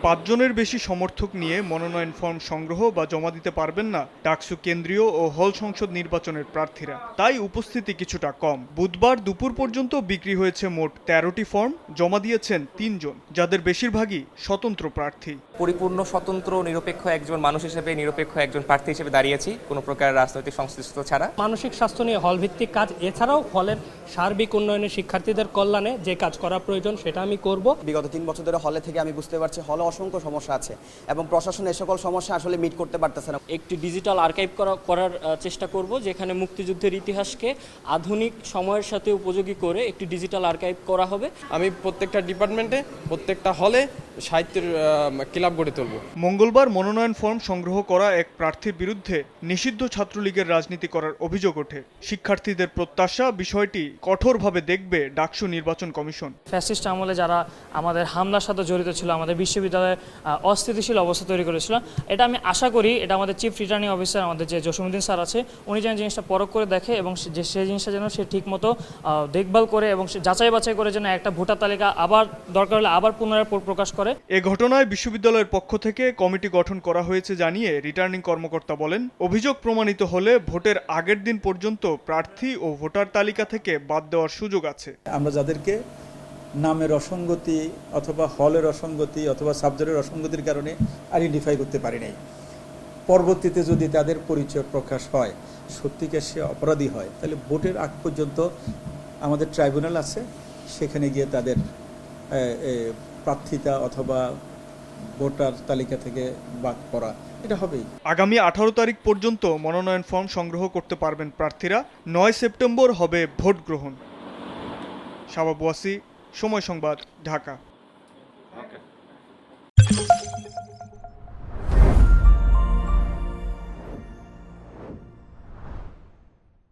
5 জনের বেশি সমর্থক নিয়ে মনোনয়ন ফর্ম সংগ্রহ বা জমা দিতে পারবেন না ডাকসু কেন্দ্রীয় ও হল সংসদ নির্বাচনের প্রার্থীরা। তাই উপস্থিতি কিছুটা কম। বুধবার দুপুর পর্যন্ত বিক্রি হয়েছে মোট 13টি ফর্ম, জমা দিয়েছেন 3 জন, যাদের বেশিরভাগই স্বতন্ত্র প্রার্থী। পরিপূর্ণ স্বতন্ত্র নিরপেক্ষ একজন মানুষ হিসেবে, নিরপেক্ষ একজন প্রার্থী হিসেবে দাঁড়িয়েছি, কোনো প্রকার রাজনৈতিক সংশ্লিষ্ট ছাড়া। মানসিক স্বাস্থ্য নিয়ে হল ভিত্তিক কাজ, এছাড়াও হলের সার্বিক উন্নয়নে শিক্ষার্থীদের কল্যাণে যে কাজ করা প্রয়োজন সেটা আমি করব। বিগত 3 বছর ধরে হলে থেকে আমি বুঝতে পারছি হলে অসংখ্য সমস্যা আছে এবং প্রশাসন এই সকল সমস্যা আসলে মিট করতে পারতেছে না। একটি ডিজিটাল আর্কাইভ করার চেষ্টা করব, যেখানে মুক্তিযুদ্ধের ইতিহাসকে আধুনিক সময়ের সাথে উপযোগী করে একটি ডিজিটাল আর্কাইভ করা হবে। আমি প্রত্যেকটা ডিপার্টমেন্টে, প্রত্যেকটা হলে সাহিত্যের ক্লাব গড়ে তুলব। মঙ্গলবার মনোনয়ন ফর্ম সংগ্রহ করা এক প্রার্থীর বিরুদ্ধে নিষিদ্ধ ছাত্রলীগের রাজনীতি করার অভিযোগ ওঠে। শিক্ষার্থীদের প্রত্যাশা, বিষয়টি কঠোরভাবে দেখবে ডাকসু নির্বাচন কমিশন। ফ্যাসিস্ট আমলে যারা আমাদের হামলার সাথে জড়িত ছিল, আমাদের বিশ্ববিদ্যালয়ে অস্থিতিশীল অবস্থা তৈরি করেছিল, এটা আমি আশা করি এটা আমাদের চিফ রিটার্নিং অফিসার, আমাদের যে জসীমউদ্দিন স্যার আছে, উনি যেন জিনিসটা পরখ করে দেখে এবং সেই জিনিসটা যেন সে ঠিকমতো দেখভাল করে এবং যাচাই বাছাই করে যেন একটা ভোটার তালিকা আবার দরকার হলে আবার পুনরায় প্রকাশ করে। এ ঘটনায় বিশ্ববিদ্যালয়ের পক্ষ থেকে কমিটি গঠন করা হয়েছে জানিয়ে রিটার্নিং কর্মকর্তা বলেন, অভিযোগ প্রমাণিত হলে ভোটের আগের দিন পর্যন্ত প্রার্থী ও ভোটার তালিকা থেকে বাদ দেওয়ার সুযোগ আছে। আমরা যাদেরকে নামের অসঙ্গতি অথবা হলের অসঙ্গতি অথবা সাবজেক্টের অসঙ্গতির কারণে আইডেন্টিফাই করতে পারি নাই, পরবর্তীতে যদি তাদের পরিচয় প্রকাশ হয়, সত্যিকার সে অপরাধী হয়, তাহলে ভোটের আগ পর্যন্ত আমাদের ট্রাইব্যুনাল আছে, সেখানে গিয়ে তাদের প্রার্থিতা অথবা ভোটার তালিকা থেকে বাদ পড়া এটা হবেই। আগামী 18 তারিখ পর্যন্ত মনোনয়ন ফর্ম সংগ্রহ করতে পারবেন প্রার্থীরা। 9 সেপ্টেম্বর হবে ভোট গ্রহণ। শাবাব ওয়াসি, সময় সংবাদ, ঢাকা।